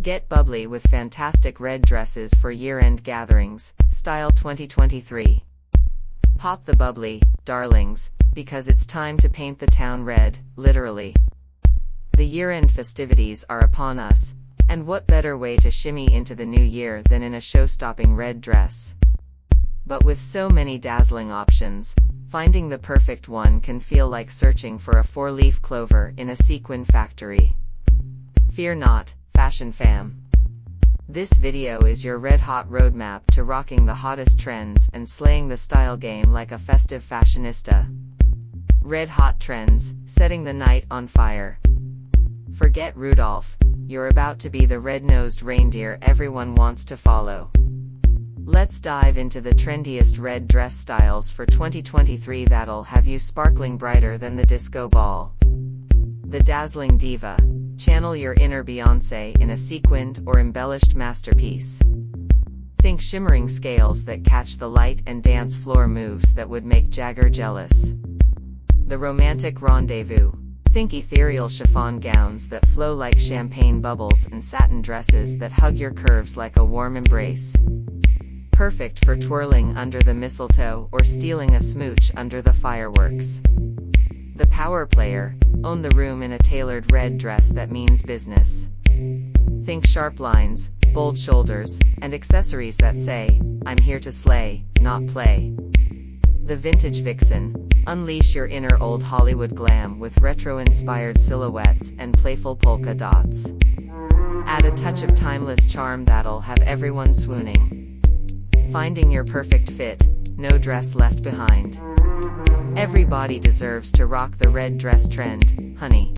Get bubbly with fantastic red dresses for year-end gatherings, style 2023. Pop the bubbly, darlings, because it's time to paint the town red, literally. The year-end festivities are upon us, and what better way to shimmy into the new year than in a show-stopping red dress? But with so many dazzling options, finding the perfect one can feel like searching for a four-leaf clover in a sequin factory. Fear not, fashion fam. This video is your red-hot roadmap to rocking the hottest trends and slaying the style game like a festive fashionista. Red-hot trends, setting the night on fire. Forget Rudolph, you're about to be the red-nosed reindeer everyone wants to follow. Let's dive into the trendiest red dress styles for 2023 that'll have you sparkling brighter than the disco ball. The Dazzling Diva. Channel your inner Beyoncé in a sequined or embellished masterpiece. Think shimmering scales that catch the light and dance floor moves that would make Jagger jealous. The Romantic Rendezvous. Think ethereal chiffon gowns that flow like champagne bubbles and satin dresses that hug your curves like a warm embrace. Perfect for twirling under the mistletoe or stealing a smooch under the fireworks. The Power Player. Own the room in a tailored red dress that means business. Think sharp lines, bold shoulders, and accessories that say, "I'm here to slay, not play." The Vintage Vixen. Unleash your inner old Hollywood glam with retro-inspired silhouettes and playful polka dots. Add a touch of timeless charm that'll have everyone swooning. Finding your perfect fit, no dress left behind. Everybody deserves to rock the red dress trend, honey.